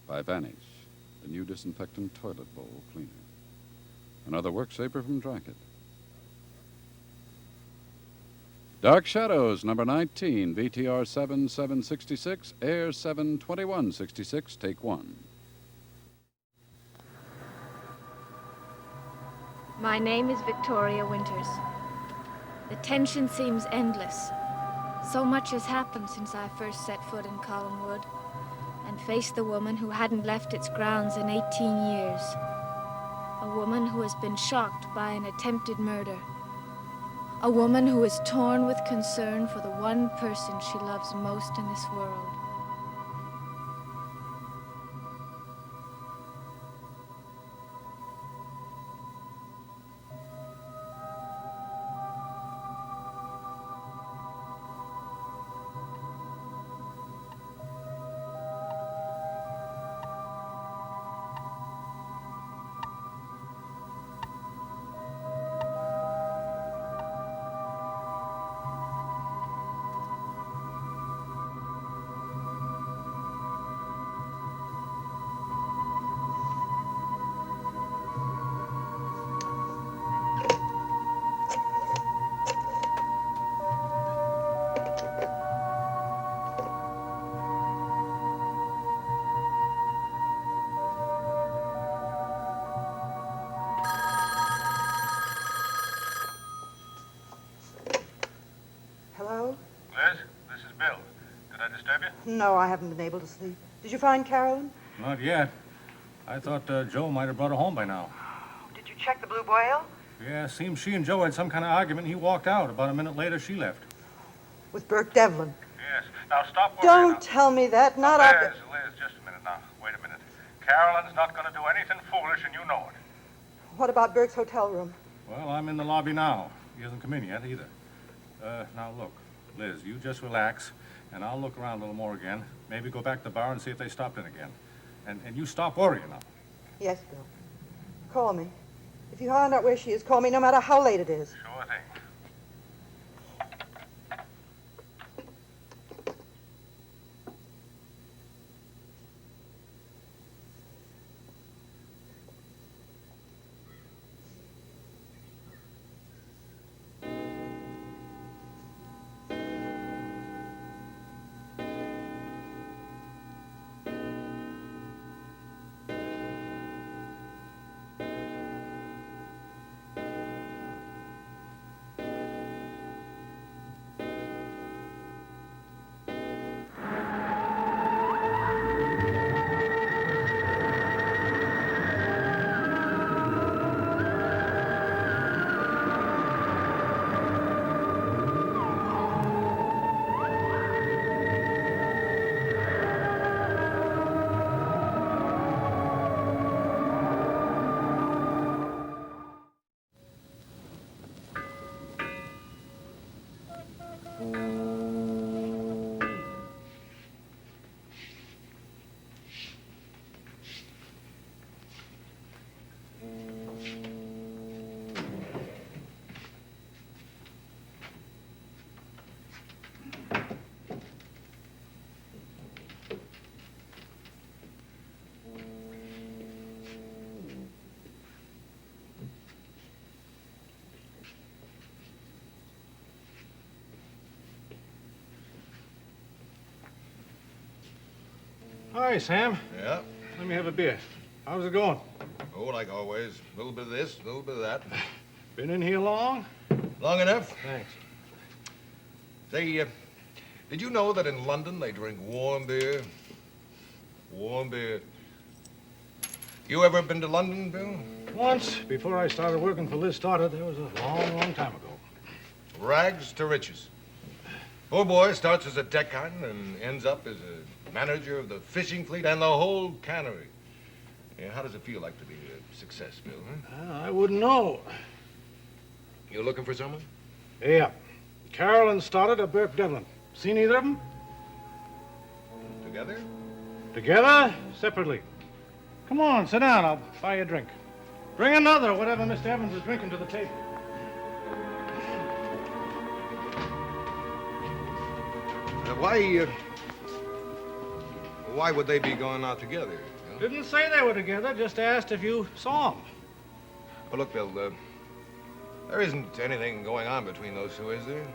by Vanish, the new disinfectant toilet bowl cleaner. Another work saver from Dracket. Dark Shadows, number 19, VTR 7766, Air 72166, take one. My name is Victoria Winters. The tension seems endless. So much has happened since I first set foot in Collinwood and faced the woman who hadn't left its grounds in 18 years. A woman who has been shocked by an attempted murder. A woman who is torn with concern for the one person she loves most in this world. Hello? Liz, this is Bill. Did I disturb you? No, I haven't been able to sleep. Did you find Carolyn? Not yet. I thought Joe might have brought her home by now. Did you check the Blue Whale? Yeah, seems she and Joe had some kind of argument. He walked out. About a minute later, she left. With Burke Devlin. Yes. Now stop worrying. Don't tell me that. Not Liz, after... Liz, just a minute now. Wait a minute. Carolyn's not going to do anything foolish, and you know it. What about Burke's hotel room? Well, I'm in the lobby now. He hasn't come in yet either. Now look, Liz, you just relax, and I'll look around a little more again. Maybe go back to the bar and see if they stopped in again. And you stop worrying now. Yes, Bill. Call me. If you find out where she is, call me no matter how late it is. Sure thing. Hi, Sam. Yeah? Let me have a beer. How's it going? Oh, like always. A little bit of this, a little bit of that. Been in here long? Long enough? Thanks. Say, did you know that in London they drink warm beer? Warm beer. You ever been to London, Bill? Once, before I started working for Liz Stoddard, that was a long, long time ago. Rags to riches. Poor boy starts as a deckhand and ends up as a manager of the fishing fleet and the whole cannery. Yeah, how does it feel like to be a success, Bill, huh? I wouldn't know. You looking for someone? Yeah. Carolyn Stoddard or Burke Devlin. Seen either of them? Together? Together, separately. Come on, sit down. I'll buy you a drink. Bring another, whatever Mr. Evans is drinking to the table. Why would they be going out together? Bill? Didn't say they were together, just asked if you saw them. Well, look, Bill, there isn't anything going on between those two, is there?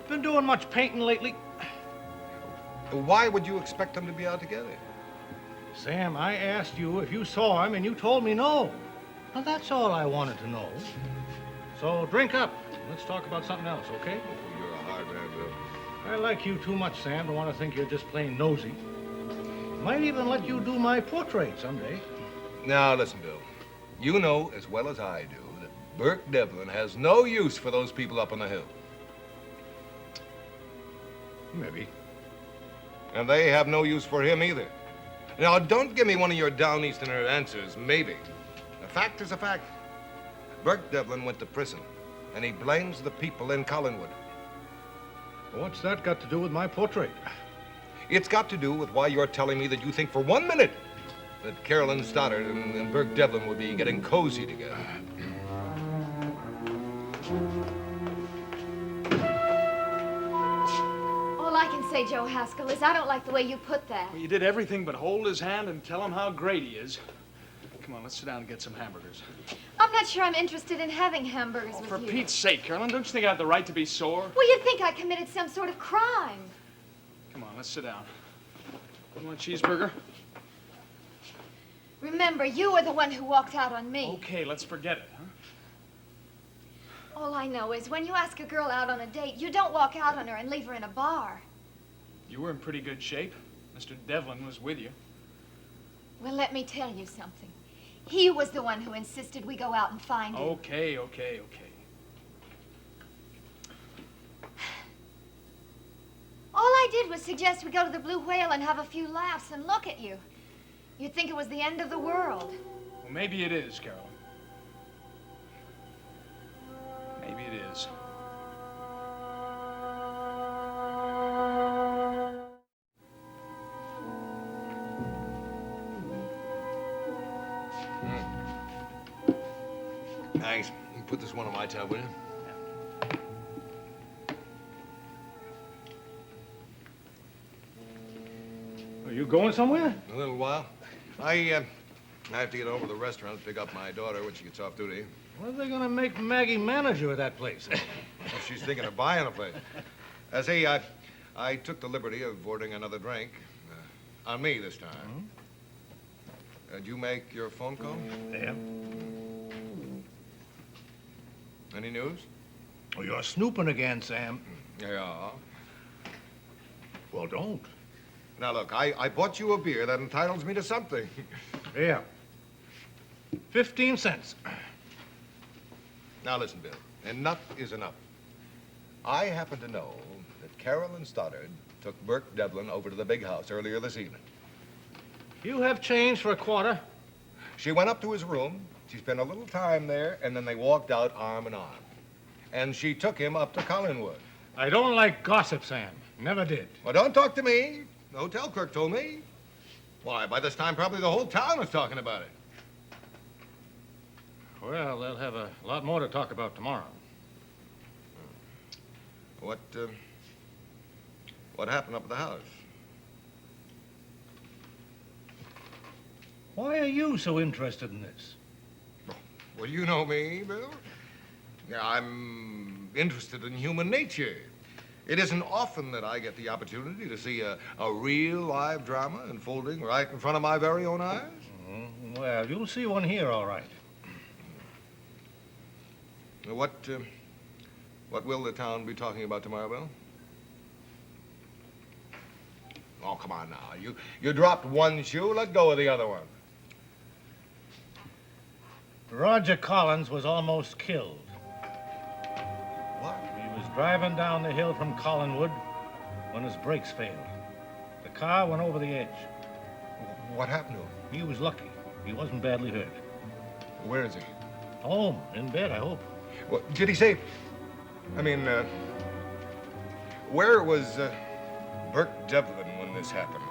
Been doing much painting lately? Why would you expect them to be out together? Sam, I asked you if you saw him, and you told me no. Now, that's all I wanted to know. So drink up. Let's talk about something else, okay? Oh, you're a hard man, Bill. I like you too much, Sam, to want to think you're just plain nosy. Might even let you do my portrait someday. Now, listen, Bill. You know as well as I do that Burke Devlin has no use for those people up on the hill. Maybe. And they have no use for him either. Now, don't give me one of your Downeasterner answers, maybe. A fact is a fact. Burke Devlin went to prison, and he blames the people in Collinwood. What's that got to do with my portrait? It's got to do with why you're telling me that you think for 1 minute that Carolyn Stoddard and Burke Devlin would be getting cozy together. All I can say, Joe Haskell, is I don't like the way you put that. Well, you did everything but hold his hand and tell him how great he is. Come on, let's sit down and get some hamburgers. I'm not sure I'm interested in having hamburgers with For you. Pete's sake, Carolyn, don't you think I have the right to be sore? Well, you think I committed some sort of crime. Come on, let's sit down. You want a cheeseburger? Remember, you were the one who walked out on me. Okay, let's forget it, huh? All I know is when you ask a girl out on a date, you don't walk out on her and leave her in a bar. You were in pretty good shape. Mr. Devlin was with you. Well, let me tell you something. He was the one who insisted we go out and find him. Okay. All I did was suggest we go to the Blue Whale and have a few laughs and look at you. You'd think it was the end of the world. Well, maybe it is, Carolyn. Maybe it is. Thanks. You put this one on my tab, will you? Are you going somewhere? In a little while. I have to get over to the restaurant to pick up my daughter when she gets off duty. When are they going to make Maggie manager of that place? She's thinking of buying a place. See, I took the liberty of ordering another drink. On me this time. Did you make your phone call? Yeah. Any news? Oh, you're snooping again, Sam. Yeah. Well, don't. Now, look, I bought you a beer that entitles me to something. Yeah. 15 cents. Now, listen, Bill. Enough is enough. I happen to know that Carolyn Stoddard took Burke Devlin over to the big house earlier this evening. You have change for a quarter. She went up to his room, she spent a little time there, and then they walked out arm in arm. And she took him up to Collinwood. I don't like gossip, Sam. Never did. Well, don't talk to me. The hotel clerk told me. Why, by this time, probably the whole town was talking about it. Well, they'll have a lot more to talk about tomorrow. What happened up at the house? Why are you so interested in this? Well, you know me, Bill. Yeah, I'm interested in human nature. It isn't often that I get the opportunity to see a real live drama unfolding right in front of my very own eyes. Well, you'll see one here, all right. What will the town be talking about tomorrow, Bill? Oh, come on now. You dropped one shoe, let go of the other one. Roger Collins was almost killed. What? He was driving down the hill from Collinwood when his brakes failed. The car went over the edge. What happened to him? He was lucky. He wasn't badly hurt. Where is he? Home, in bed, I hope. Well, did he say... where was Burke Devlin when this happened?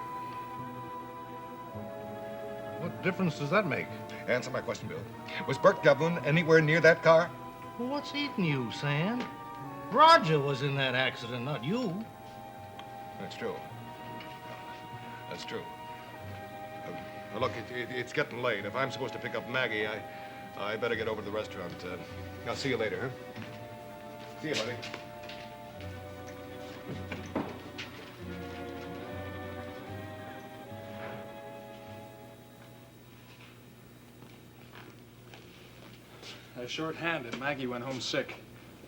What difference does that make? Answer my question, Bill. Was Burke Devlin anywhere near that car? Well, what's eating you, Sam? Roger was in that accident, not you. That's true. That's true. Now look, it's getting late. If I'm supposed to pick up Maggie, I better get over to the restaurant. I'll see you later, huh? See you, buddy. Short-handed. Maggie went home sick.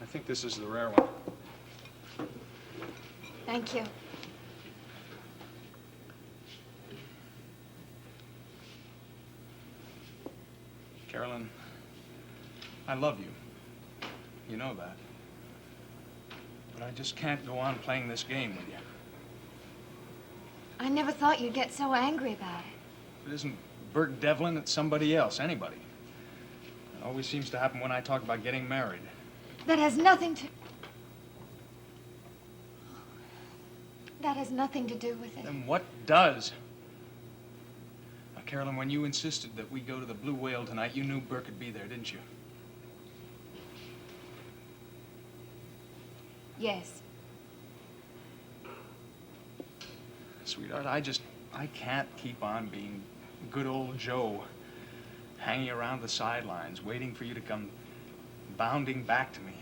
I think this is the rare one. Thank you. Carolyn, I love you. You know that. But I just can't go on playing this game with you. I never thought you'd get so angry about it. If it isn't Bert Devlin, it's somebody else, anybody. It always seems to happen when I talk about getting married. That has nothing to... That has nothing to do with it. Then what does? Now, Carolyn, when you insisted that we go to the Blue Whale tonight, you knew Burke would be there, didn't you? Yes. Sweetheart, I can't keep on being good old Joe, hanging around the sidelines, waiting for you to come bounding back to me.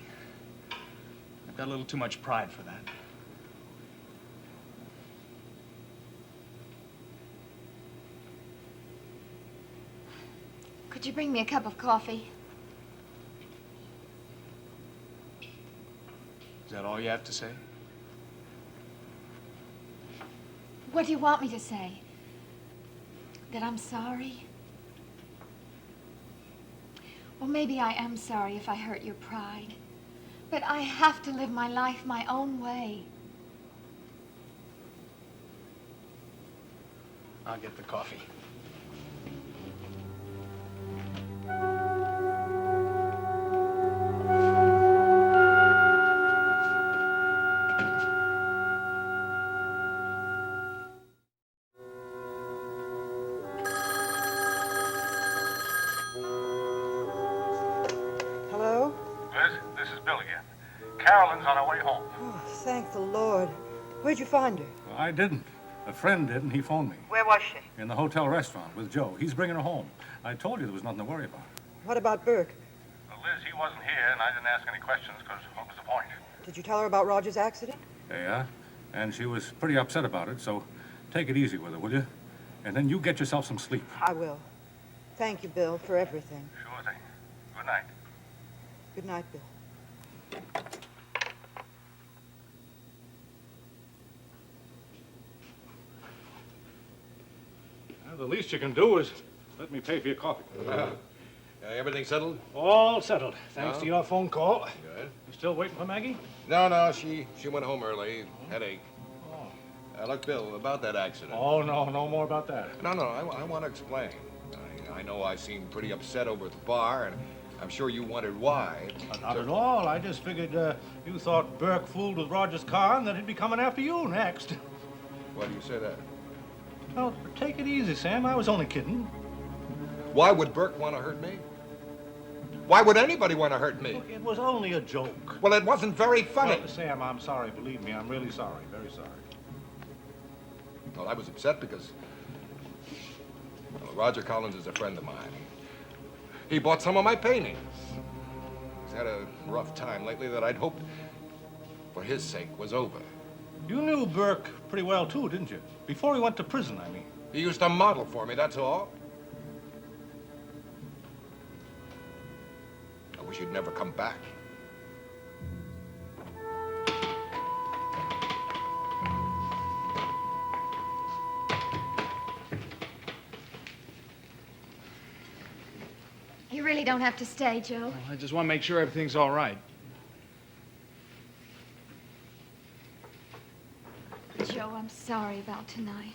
I've got a little too much pride for that. Could you bring me a cup of coffee? Is that all you have to say? What do you want me to say? That I'm sorry? Well, maybe I am sorry if I hurt your pride. But I have to live my life my own way. I'll get the coffee. Hello? Liz, this is Bill again. Carolyn's on her way home. Oh, thank the Lord. Where'd you find her? Well, I didn't. A friend did, and he phoned me. Where was she? In the hotel restaurant with Joe. He's bringing her home. I told you there was nothing to worry about. What about Burke? Well, Liz, he wasn't here, and I didn't ask any questions, because what was the point? Did you tell her about Roger's accident? Yeah, and she was pretty upset about it, so take it easy with her, will you? And then you get yourself some sleep. I will. Thank you, Bill, for everything. Sure thing. Good night. Good night, Bill. Well, the least you can do is let me pay for your coffee. Everything settled? All settled, thanks No? to your phone call. Good. You still waiting for Maggie? No, she went home early. Headache. Look, Bill, about that accident. Oh, no more about that. No, I want to explain. I know I seemed pretty upset over at the bar, and I'm sure you wondered why. Not at all. I just figured you thought Burke fooled with Roger's car and that he'd be coming after you next. Why do you say that? Well, take it easy, Sam. I was only kidding. Why would Burke want to hurt me? Why would anybody want to hurt me? Look, it was only a joke. Well, it wasn't very funny. Well, Sam, I'm sorry. Believe me, I'm really sorry. Very sorry. Well, I was upset because Roger Collins is a friend of mine. He bought some of my paintings. He's had a rough time lately that I'd hoped, for his sake, was over. You knew Burke pretty well, too, didn't you? Before he went to prison, I mean. He used to model for me, that's all. I wish he'd never come back. You really don't have to stay, Joe. Well, I just want to make sure everything's all right. Joe, I'm sorry about tonight.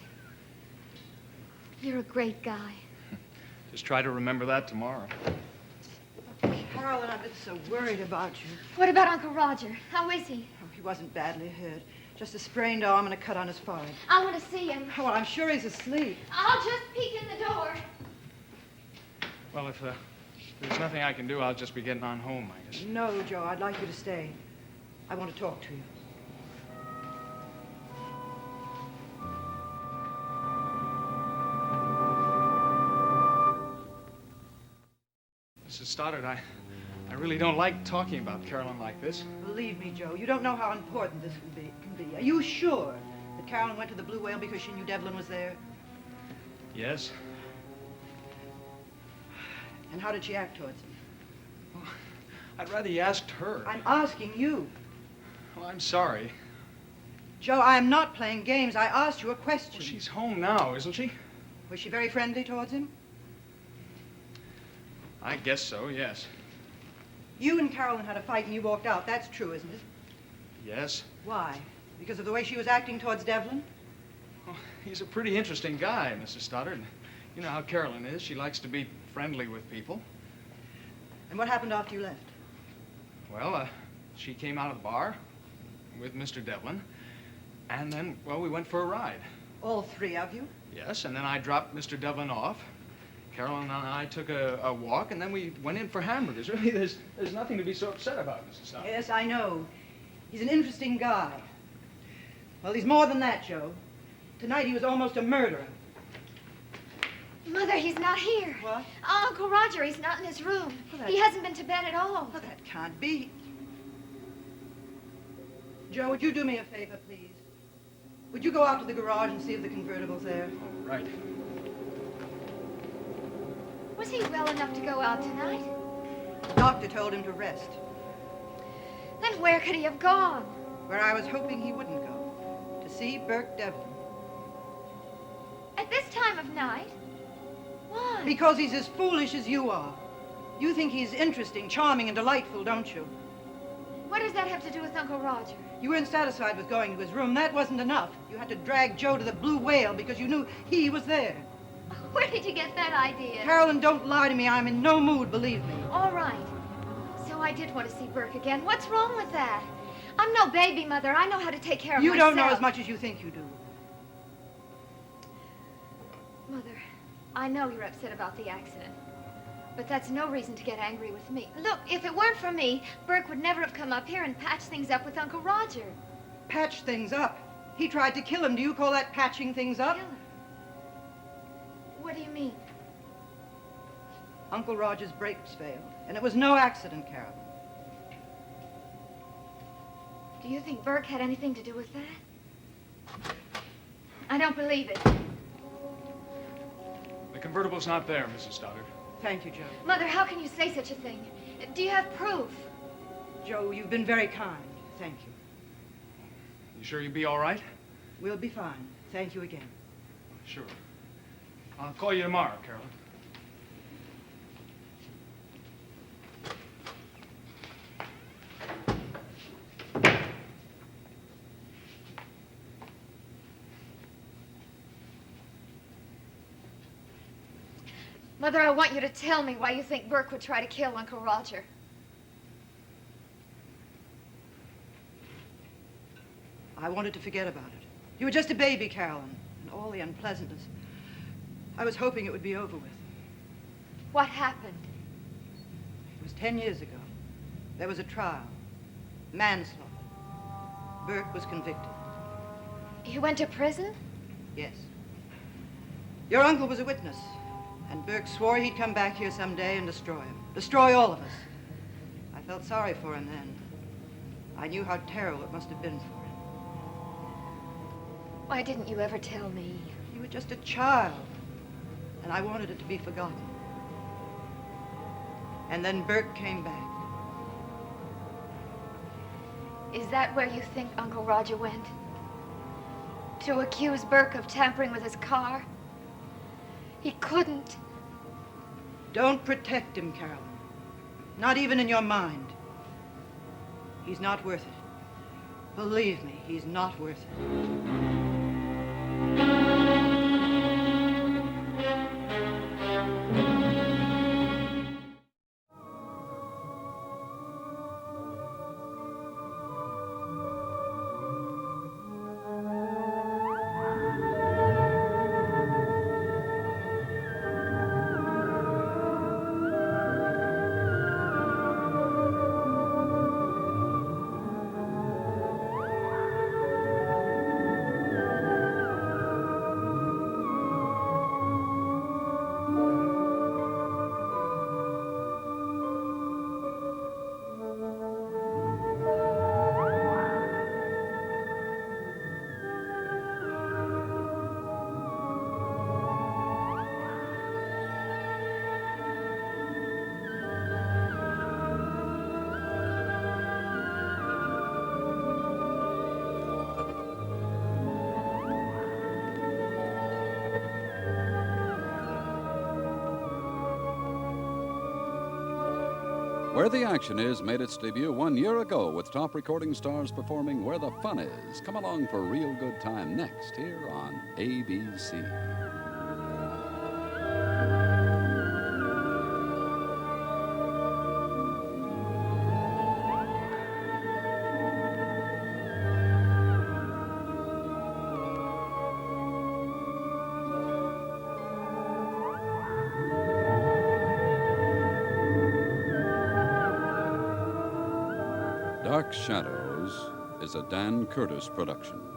You're a great guy. Just try to remember that tomorrow. Carolyn, I've been so worried about you. What about Uncle Roger? How is he? Oh, he wasn't badly hurt. Just a sprained arm and a cut on his forehead. I want to see him. Oh, well, I'm sure he's asleep. I'll just peek in the door. Well, if there's nothing I can do, I'll just be getting on home, I guess. No, Joe, I'd like you to stay. I want to talk to you. Mrs. Stoddard, I really don't like talking about Carolyn like this. Believe me, Joe, you don't know how important this can be. Are you sure that Carolyn went to the Blue Whale because she knew Devlin was there? Yes? And how did she act towards him? I'd rather you asked her. I'm asking you. Well, I'm sorry. Joe, I am not playing games. I asked you a question. Well, she's home now, isn't she? Was she very friendly towards him? I guess so, yes. You and Carolyn had a fight and you walked out. That's true, isn't it? Yes? Why? Because of the way she was acting towards Devlin? Well, he's a pretty interesting guy, Mrs. Stoddard. You know how Carolyn is. She likes to be friendly with people. And what happened after you left? Well, she came out of the bar with Mr. Devlin, and then, well, we went for a ride. All three of you? Yes, and then I dropped Mr. Devlin off. Carolyn and I took a walk, and then we went in for hamburgers. Really, there's nothing to be so upset about, Mrs. Stoddard. Yes, I know. He's an interesting guy. Well, he's more than that, Joe. Tonight he was almost a murderer. Mother, he's not here. What? Uncle Roger, he's not in his room. Well, He hasn't been to bed at all. Well, that can't be. Joe, would you do me a favor, please? Would you go out to the garage and see if the convertible's there? Oh, right. Was he well enough to go out tonight? The doctor told him to rest. Then where could he have gone? Where I was hoping he wouldn't go. To see Burke Devlin. At this time of night? Why? Because he's as foolish as you are. You think he's interesting, charming, and delightful, don't you? What does that have to do with Uncle Roger? You weren't satisfied with going to his room. That wasn't enough. You had to drag Joe to the Blue Whale because you knew he was there. Where did you get that idea? Carolyn, don't lie to me. I'm in no mood, believe me. All right. So I did want to see Burke again. What's wrong with that? I'm no baby, Mother. I know how to take care of You myself. don't know as much as you think you do. Mother, I know you're upset about the accident. But that's no reason to get angry with me. Look, if it weren't for me, Burke would never have come up here and patched things up with Uncle Roger. Patch things up. He tried to kill him. Do you call that patching things up? Kill him. What do you mean? Uncle Roger's brakes failed. And it was no accident, Carolyn. Do you think Burke had anything to do with that? I don't believe it. The convertible's not there, Mrs. Stoddard. Thank you, Joe. Mother, how can you say such a thing? Do you have proof? Joe, you've been very kind. Thank you. You sure you'll be all right? We'll be fine. Thank you again. Sure. I'll call you tomorrow, Carolyn. Mother, I want you to tell me why you think Burke would try to kill Uncle Roger. I wanted to forget about it. You were just a baby, Carolyn, and all the unpleasantness. I was hoping it would be over with. What happened? It was 10 years ago. There was a trial. Manslaughter. Burke was convicted. He went to prison? Yes. Your uncle was a witness, and Burke swore he'd come back here someday and destroy him. Destroy all of us. I felt sorry for him then. I knew how terrible it must have been for him. Why didn't you ever tell me? You were just a child, and I wanted it to be forgotten. And then Burke came back. Is that where you think Uncle Roger went? To accuse Burke of tampering with his car? He couldn't. Don't protect him, Carolyn. Not even in your mind. He's not worth it. Believe me, he's not worth it. Where the Action Is made its debut 1 year ago with top recording stars performing Where the Fun Is. Come along for a real good time next here on ABC. Dark Shadows is a Dan Curtis production.